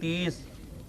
30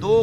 2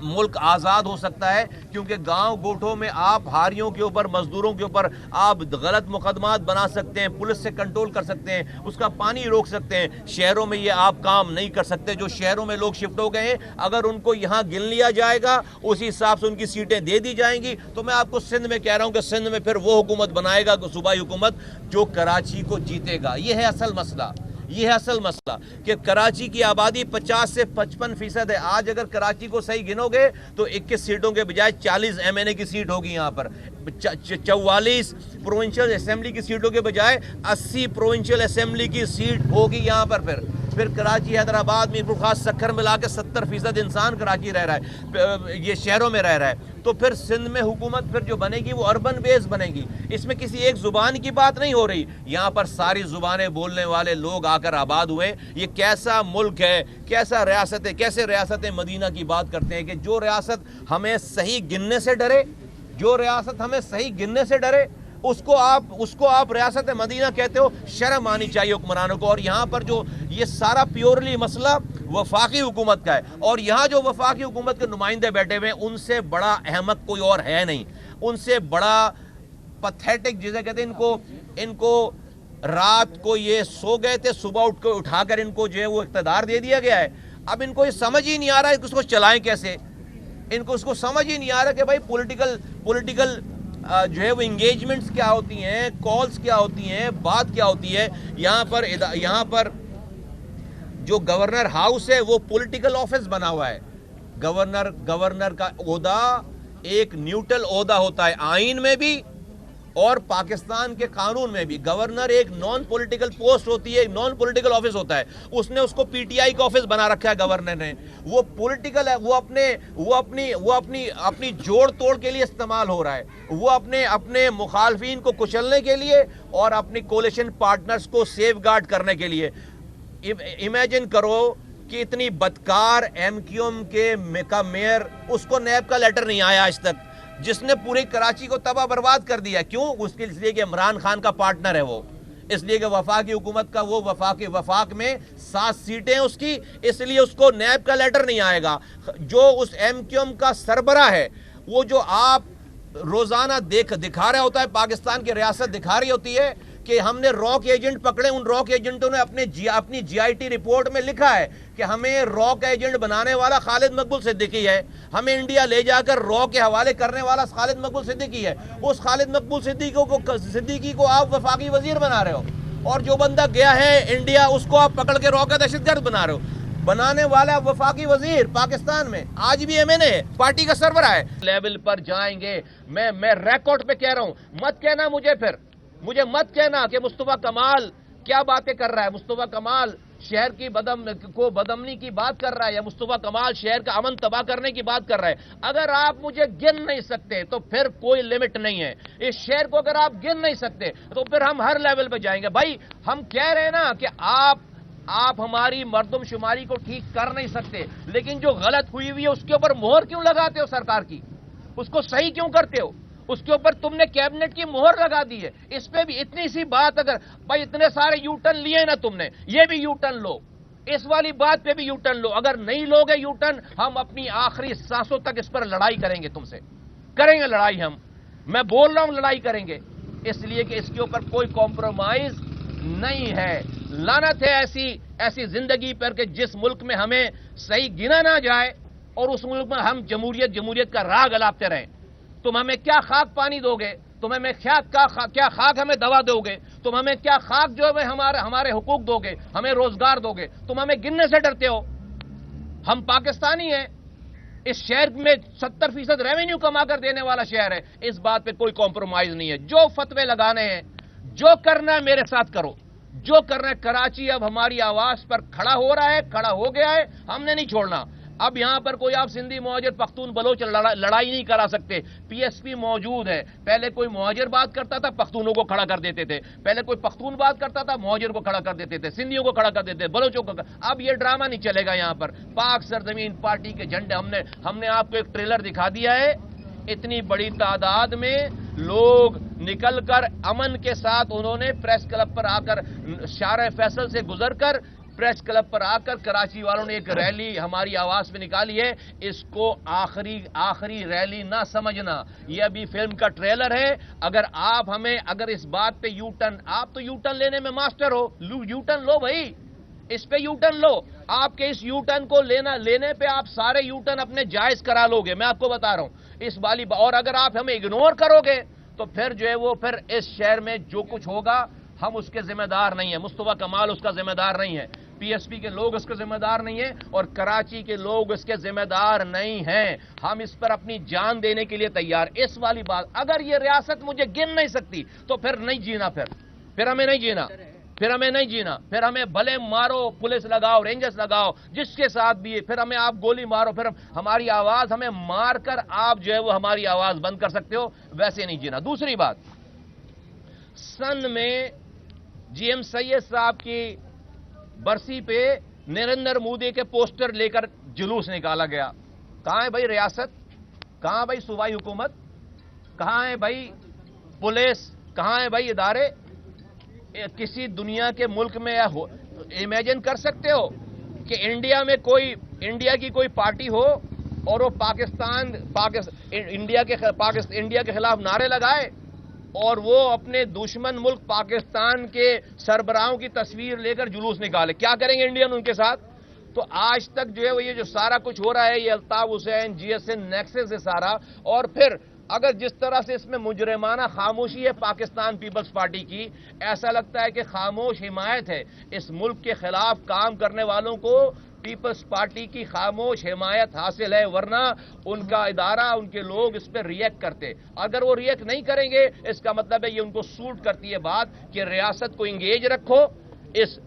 ملک آزاد ہو سکتا ہے، کیونکہ گاؤں گوٹھوں میں آپ ہاریوں کے اوپر، مزدوروں کے اوپر آپ غلط مقدمات بنا سکتے ہیں، پولیس سے کنٹرول کر سکتے ہیں، اس کا پانی روک سکتے ہیں۔ شہروں میں یہ آپ کام نہیں کر سکتے۔ جو شہروں میں لوگ شفٹ ہو گئے ہیں، اگر ان کو یہاں گن لیا جائے گا، اسی حساب سے ان کی سیٹیں دے دی جائیں گی، تو میں آپ کو سندھ میں کہہ رہا ہوں کہ سندھ میں پھر وہ حکومت بنائے گا، صوبائی حکومت، جو کراچی کو جیتے گا۔ یہ ہے اصل مسئلہ، یہ ہے اصل مسئلہ کہ کراچی کی آبادی 50 سے 55% ہے۔ آج اگر کراچی کو صحیح گنو گے تو 21 سیٹوں کے بجائے 40 MNA کی سیٹ ہوگی یہاں پر، 44 پروونشل اسمبلی کی سیٹوں کے بجائے 80 پروونشل اسمبلی کی سیٹ ہوگی یہاں پر۔ پھر کراچی، حیدرآباد، میرپور خاص، سکھر ملا کے 70% انسان کراچی رہ رہا ہے، یہ شہروں میں رہ رہا ہے۔ تو پھر سندھ میں حکومت پھر جو بنے گی وہ اربن بیس بنے گی۔ اس میں کسی ایک زبان کی بات نہیں ہو رہی، یہاں پر ساری زبانیں بولنے والے لوگ آ کر آباد ہوئے۔ یہ کیسا ملک ہے، کیسا ریاست ہے، کیسے ریاست مدینہ کی بات کرتے ہیں کہ جو ریاست ہمیں صحیح گننے سے ڈرے، جو ریاست ہمیں صحیح گننے سے ڈرے، اس کو آپ ریاست مدینہ کہتے ہو۔ شرم آنی چاہیے حکمرانوں کو۔ اور یہاں پر جو یہ سارا پیورلی مسئلہ وفاقی حکومت کا ہے، اور یہاں جو وفاقی حکومت کے نمائندے بیٹھے ہوئے ہیں، ان سے بڑا احمق کوئی اور ہے نہیں، ان سے بڑا پتھیٹک جسے کہتے ہیں، ان کو رات کو یہ سو گئے تھے، صبح اٹھا کر ان کو جو ہے وہ اقتدار دے دیا گیا ہے۔ اب ان کو یہ سمجھ ہی نہیں آ رہا ہے کہ اس کو چلائیں کیسے، ان کو اس کو سمجھ ہی نہیں آ رہا کہ بھائی پولیٹیکل جو ہے وہ انگیجمنٹس کیا ہوتی ہیں، کالز کیا ہوتی ہیں، بات کیا ہوتی ہے۔ یہاں پر جو گورنر ہاؤس ہے وہ پولیٹیکل آفس بنا ہوا ہے۔ گورنر کا عہدہ ایک نیوٹرل عہدہ ہوتا ہے، آئین میں بھی اور پاکستان کے قانون میں بھی۔ گورنر ایک نان پولیٹیکل پوسٹ ہوتی ہے، نان پولیٹیکل آفس ہوتا ہے۔ اس نے اس کو PTI کا آفس بنا رکھا ہے گورنر نے۔ وہ پولیٹیکل ہے، وہ اپنی جوڑ توڑ کے لیے استعمال ہو رہا ہے، وہ اپنے مخالفین کو کچلنے کے لیے اور اپنی کولیشن پارٹنرز کو سیف گارڈ کرنے کے لیے۔ امیجن کرو کہ اتنی بدکار MQM کا میئر، اس کو نیب کا لیٹر نہیں آیا آج تک، جس نے پوری کراچی کو تباہ برباد کر دیا۔ کیوں؟ اس لیے کہ عمران خان کا پارٹنر ہے وہ، اس لیے کہ وفاقی حکومت کا وہ وفاق میں 7 سیٹیں اس کی، اس لیے اس کو نیب کا لیٹر نہیں آئے گا۔ جو اس MQM کا سربراہ ہے، وہ جو آپ روزانہ دکھا رہا ہوتا ہے، پاکستان کی ریاست دکھا رہی ہوتی ہے کہ ہم نے راک ایجنٹ پکڑے، ان راک ایجنٹوں نے اپنی GIT رپورٹ میں لکھا ہے کہ ہمیں راک ایجنٹ بنانے والا خالد مقبول صدیقی ہے، ہمیں انڈیا لے جا کر را کے حوالے کرنے والا خالد مقبول صدیقی ہے۔ اس خالد مقبول صدیقی کو آپ وفاقی وزیر بنا رہے ہو، اور جو بندہ گیا ہے انڈیا اس کو آپ پکڑ کے را کا دہشت گرد بنا رہے ہو۔ بنانے والا وفاقی وزیر پاکستان میں آج بھی MNA ہے، پارٹی کا سربراہ ہے۔ لیول پر جائیں گے، میں ریکارڈ پہ کہہ رہا ہوں، مت کہنا مجھے مت کہنا کہ مصطفیٰ کمال کیا باتیں کر رہا ہے، مصطفیٰ کمال شہر کی بدامنی کی بات کر رہا ہے، یا مصطفیٰ کمال شہر کا امن تباہ کرنے کی بات کر رہا ہے۔ اگر آپ مجھے گن نہیں سکتے تو پھر کوئی لمٹ نہیں ہے۔ اس شہر کو اگر آپ گن نہیں سکتے تو پھر ہم ہر لیول پہ جائیں گے۔ بھائی ہم کہہ رہے ہیں نا کہ آپ ہماری مردم شماری کو ٹھیک کر نہیں سکتے، لیکن جو غلط ہوئی ہے اس کے اوپر مہر کیوں لگاتے ہو سرکار کی؟ اس کو صحیح کیوں کرتے ہو؟ اس کے اوپر تم نے کیبنٹ کی مہر لگا دی ہے۔ اس پہ بھی اتنی سی بات، اگر بھائی اتنے سارے یو ٹرن لیے نا تم نے، یہ بھی یو ٹرن لو، اس والی بات پہ بھی یو ٹرن لو۔ اگر نہیں لوگے یو ٹرن، ہم اپنی آخری سانسوں تک اس پر لڑائی کریں گے، تم سے کریں گے لڑائی۔ میں بول رہا ہوں لڑائی کریں گے، اس لیے کہ اس کے اوپر کوئی کمپرومائز نہیں ہے۔ لعنت ہے ایسی زندگی پر کہ جس ملک میں ہمیں صحیح گنا نہ جائے اور اس ملک میں ہم جمہوریت کا راگ الاپتے رہیں۔ تم ہمیں کیا خاک پانی دو گے؟ تم ہمیں کیا خاک ہمیں دوا دو گے؟ تم ہمیں کیا خاک جو ہے ہمارے حقوق دو گے؟ ہمیں روزگار دو گے؟ تم ہمیں گننے سے ڈرتے ہو؟ ہم پاکستانی ہیں، اس شہر میں 70% ریونیو کما کر دینے والا شہر ہے، اس بات پہ کوئی کمپرومائز نہیں ہے۔ جو فتوے لگانے ہیں، جو کرنا ہے میرے ساتھ کرو، جو کرنا ہے۔ کراچی اب ہماری آواز پر کھڑا ہو رہا ہے، کھڑا ہو گیا ہے، ہم نے نہیں چھوڑنا۔ اب یہاں پر کوئی آپ سندھی مہاجر پختون بلوچ لڑائی نہیں کرا سکتے۔ PSP موجود ہے۔ پہلے کوئی مہاجر بات کرتا تھا، پختونوں کو کھڑا کر دیتے تھے۔ پہلے کوئی پختون بات کرتا تھا، مہاجر کو کھڑا کر دیتے تھے، سندھیوں کو کھڑا کر دیتے تھے، بلوچوں کو۔ اب یہ ڈرامہ نہیں چلے گا یہاں پر۔ پاک سرزمین پارٹی کے جھنڈے ہم نے آپ کو ایک ٹریلر دکھا دیا ہے۔ اتنی بڑی تعداد میں لوگ نکل کر امن کے ساتھ انہوں نے پریس کلب پر آ کر شارع فیصل سے گزر کر پریس کلب پر آ کر کراچی والوں نے ایک ریلی ہماری آواز پہ نکالی ہے. اس کو آخری ریلی نہ سمجھنا, یہ ابھی فلم کا ٹریلر ہے. اگر اس بات پہ آپ تو یو ٹرن لینے میں ماسٹر ہو, یو ٹرن لو بھائی, اس پہ یو ٹرن لو. آپ کے اس یو ٹرن کو لینے پہ آپ سارے یو ٹرن اپنے جائز کرا لو گے, میں آپ کو بتا رہا ہوں اس والی. اور اگر آپ ہمیں اگنور کرو گے تو پھر جو ہے وہ پھر اس شہر میں جو کچھ ہوگا ہم اس کے ذمہ دار نہیں ہیں. مصطفیٰ کمال اس کا ذمہ دار نہیں ہے, پی ایس پی کے لوگ اس کے ذمہ دار نہیں ہیں, اور کراچی کے لوگ اس کے ذمہ دار نہیں ہیں. ہم اس پر اپنی جان دینے کے لیے تیار. اس والی بات, اگر یہ ریاست مجھے گن نہیں سکتی تو پھر نہیں جینا, پھر ہمیں نہیں جینا, پھر ہمیں بھلے مارو, پولیس لگاؤ, رینجرز لگاؤ, جس کے ساتھ بھی, پھر ہمیں آپ گولی مارو, پھر ہماری آواز ہمیں مار کر آپ جو ہے وہ ہماری آواز بند کر سکتے ہو, ویسے نہیں جینا. دوسری بات, سن میں جی ایم سید صاحب کی برسی پہ نریندر مودی کے پوسٹر لے کر جلوس نکالا گیا. کہاں ہے بھائی ریاست, کہاں بھائی صوبائی حکومت, کہاں ہے بھائی پولیس, کہاں ہے بھائی ادارے؟ کسی دنیا کے ملک میں امیجن کر سکتے ہو کہ انڈیا کی کوئی پارٹی ہو اور وہ انڈیا کے خلاف نعرے لگائے اور وہ اپنے دشمن ملک پاکستان کے سربراہوں کی تصویر لے کر جلوس نکالے؟ کیا کریں گے انڈین ان کے ساتھ؟ تو آج تک جو ہے وہ یہ جو سارا کچھ ہو رہا ہے, یہ الطاف حسین, جی ایس این نیکسس ہے سارا. اور پھر اگر جس طرح سے اس میں مجرمانہ خاموشی ہے پاکستان پیپلز پارٹی کی, ایسا لگتا ہے کہ خاموش حمایت ہے. اس ملک کے خلاف کام کرنے والوں کو پیپلز پارٹی کی خاموش حمایت حاصل ہے, ورنہ ان کا ادارہ, ان کے لوگ اس پہ ریئیکٹ کرتے. اگر وہ ریئیکٹ نہیں کریں گے, اس کا مطلب ہے یہ ان کو سوٹ کرتی ہے بات کہ ریاست کو انگیج رکھو, اس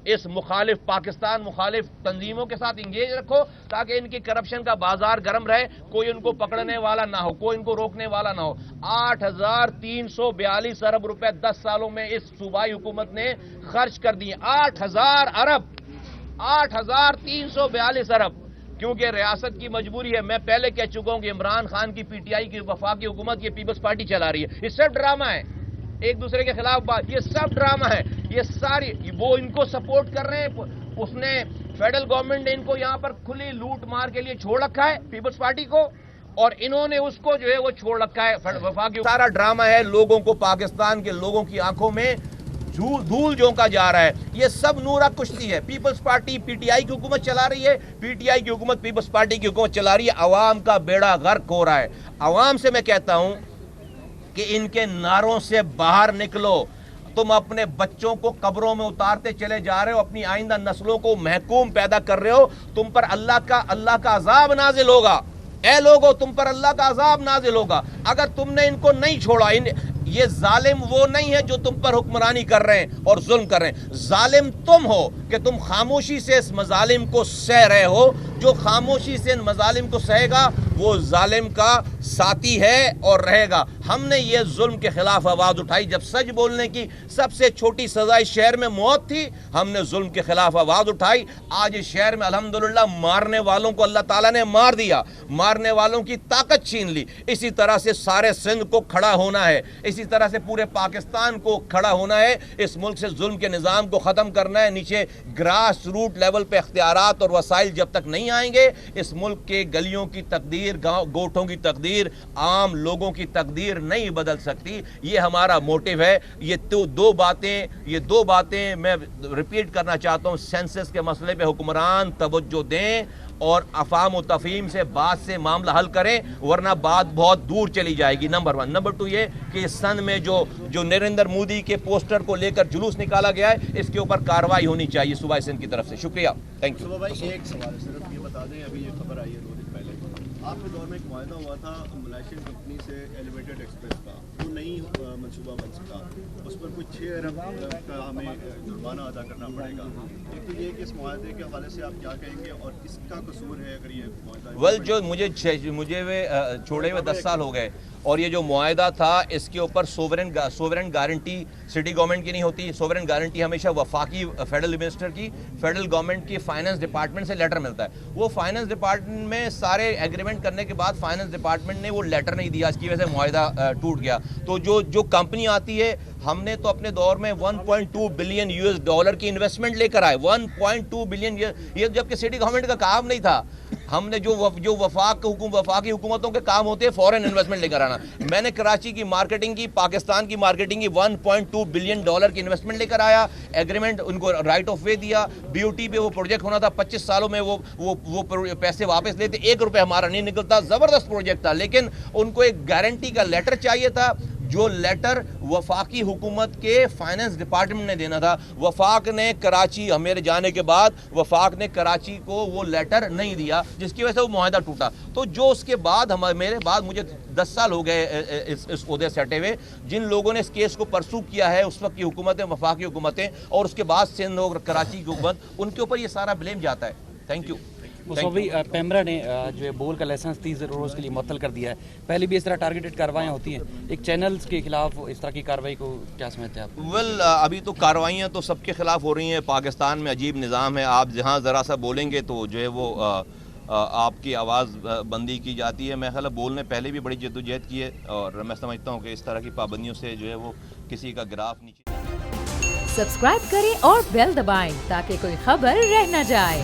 پاکستان مخالف تنظیموں کے ساتھ انگیج رکھو, تاکہ ان کی کرپشن کا بازار گرم رہے, کوئی ان کو پکڑنے والا نہ ہو, کوئی ان کو روکنے والا نہ ہو. 8,342 ارب روپے 10 سالوں میں اس صوبائی حکومت نے خرچ کر دیے. 8,342 ارب, کیونکہ ریاست کی مجبوری ہے. میں پہلے کہہ چکا ہوں کہ عمران خان کی پی ٹی آئی کی وفاقی حکومت یہ پیپلز پارٹی چلا رہی ہے. یہ سب ڈرامہ ہے, ایک دوسرے کے خلاف بات, یہ سب ڈرامہ ہے. یہ ساری وہ ان کو سپورٹ کر رہے ہیں. اس نے فیڈرل گورنمنٹ نے ان کو یہاں پر کھلی لوٹ مار کے لیے چھوڑ رکھا ہے پیپلز پارٹی کو, اور انہوں نے اس کو جو ہے وہ چھوڑ رکھا ہے وفاقی. سارا ڈرامہ ہے, لوگوں کو, پاکستان کے لوگوں کی آنکھوں میں دھول جھونکا جا رہا ہے. یہ سب نورا کشتی ہے. پیپلز پارٹی پی ٹی آئی کی حکومت چلا رہی ہے, پی ٹی آئی کی حکومت پیپلز پارٹی کی حکومت چلا رہی ہے. عوام کا بیڑا غرق ہو رہا ہے. عوام سے میں کہتا ہوں کہ ان کے نعروں سے باہر نکلو. تم اپنے بچوں کو قبروں میں اتارتے چلے جا رہے ہو, اپنی آئندہ نسلوں کو محکوم پیدا کر رہے ہو. تم پر اللہ کا عذاب نازل ہوگا. اے لوگو, تم پر اللہ کا عذاب نازل ہوگا اگر تم نے ان کو نہیں چھوڑا. یہ ظالم وہ نہیں ہے جو تم پر حکمرانی کر رہے ہیں اور ظلم کر رہے ہیں. ظالم تم ہو کہ تم خاموشی سے اس مظالم کو سہ رہے ہو. جو خاموشی سے ان مظالم کو سہے گا وہ ظالم کا ساتھی ہے اور رہے گا. ہم نے یہ ظلم کے خلاف آواز اٹھائی. جب سچ بولنے کی سب سے چھوٹی سزا اس شہر میں موت تھی, ہم نے ظلم کے خلاف آواز اٹھائی. آج اس شہر میں الحمدللہ مارنے والوں کو اللہ تعالیٰ نے مار دیا, مارنے والوں کی طاقت چھین لی. اسی طرح سے سارے سندھ کو کھڑا ہونا ہے, اسی طرح سے پورے پاکستان کو کھڑا ہونا ہے. اس ملک سے ظلم کے نظام کو ختم کرنا ہے. نیچے گراس روٹ لیول پہ اختیارات اور وسائل جب تک نہیں آئیں گے, اس ملک کے گلیوں کی تقدیر, گوٹھوں کی تقدیر, عام لوگوں کی تقدیر نہیں بدل سکتی. یہ ہمارا موٹیو ہے. یہ دو باتیں میں ریپیٹ کرنا چاہتا ہوں. سینسس کے مسئلے پہ حکمران توجہ دیں اور افہام و تفہیم سے بات سے معاملہ حل کریں, ورنہ بات بہت دور چلی جائے گی. نمبر 1. نمبر 2 یہ کہ سن میں جو نریندر مودی کے پوسٹر کو لے کر جلوس نکالا گیا ہے, اس کے اوپر کارروائی ہونی چاہیے صوبائی سندھ کی طرف سے. شکریہ, تھینک یو. ایک سوال صرف یہ بتا دیں, ابھی یہ خبر آئی ہے 2 دن پہلے, آپ کے دور میں ایک معاہدہ ہوا تھا ملائیشین کمپنی سے ایلیویٹڈ ایکسپریس کا, وہ نہیں منصوبہ بن سکا, اس پر کچھ 6 ارب کا ہمیں جرمانہ ادا کرنا پڑے گا. ایک تو یہ کہ اس معاہدے کے حوالے سے آپ کیا کہیں گے, اور اس کا قصور ہے اگر یہ معاہدہ جو مجھے چھوڑے ہوئے 10 سال ہو گئے, اور یہ جو معاہدہ تھا اس کے اوپر سوورن گارنٹی سٹی گورنمنٹ کی نہیں ہوتی. سوورن گارنٹی ہمیشہ وفاقی فیڈرل منسٹر کی, فیڈرل گورنمنٹ کی فائنانس ڈپارٹمنٹ سے لیٹر ملتا ہے. وہ فائنانس ڈپارٹمنٹ میں سارے ایگریمنٹ کرنے کے بعد فائنانس ڈپارٹمنٹ نے وہ لیٹر نہیں دیا, اس کی وجہ سے معاہدہ ٹوٹ گیا. تو جو کمپنی آتی ہے ہم نے تو اپنے دور میں 1.2 بلین US ڈالر کی انویسٹمنٹ لے کر آئے. 1.2 بلین, یہ جبکہ سٹی گورنمنٹ کا کام نہیں تھا. ہم نے جو وفاقی حکومتوں کے کام ہوتے ہیں فورن انویسٹمنٹ لے کر آنا. میں نے کراچی کی مارکیٹنگ کی, پاکستان کی مارکیٹنگ کی, 1.2 بلین ڈالر کی انویسٹمنٹ لے کر آیا. ایگریمنٹ ان کو رائٹ آف وے دیا. BOT پہ وہ پروجیکٹ ہونا تھا, 25 سالوں میں وہ پیسے واپس لیتے, 1 روپے ہمارا نہیں نکلتا. زبردست پروجیکٹ تھا, لیکن ان کو ایک گارنٹی کا لیٹر چاہیے تھا, جو لیٹر وفاقی حکومت کے فائنانس ڈپارٹمنٹ نے دینا تھا. وفاق نے کراچی, میرے جانے کے بعد وفاق نے کراچی کو وہ لیٹر نہیں دیا, جس کی وجہ سے وہ معاہدہ ٹوٹا. تو جو اس کے بعد میرے بعد مجھے 10 سال ہو گئے اس عہدے سے ہٹے ہوئے, جن لوگوں نے اس کیس کو پرسو کیا ہے اس وقت کی حکومتیں, وفاقی حکومتیں, اور اس کے بعد سندھ اور کراچی کی حکومت, ان کے اوپر یہ سارا بلیم جاتا ہے. Thank you. مصوی پیمرا نے جو ہے بول کا لائسنس 30 روز کے لیے معطل کر دیا ہے. پہلے بھی اس طرح ٹارگیٹڈ کاروائیاں ہوتی ہیں, ایک چینلز کے خلاف اس طرح کی کارروائی کو کیا سمجھتے ہیں آپ؟ ابھی تو کارروائیاں تو سب کے خلاف ہو رہی ہیں. پاکستان میں عجیب نظام ہے, آپ جہاں ذرا سا بولیں گے تو جو ہے وہ آپ کی آواز بندی کی جاتی ہے. میں خیال بولنے پہلے بھی بڑی جدوجہد کی ہے, اور میں سمجھتا ہوں کہ اس طرح کی پابندیوں سے جو ہے وہ کسی کا گراف نیچے. سبسکرائب کریں اور بیل دبائیں تاکہ کوئی خبر رہ نہ جائے.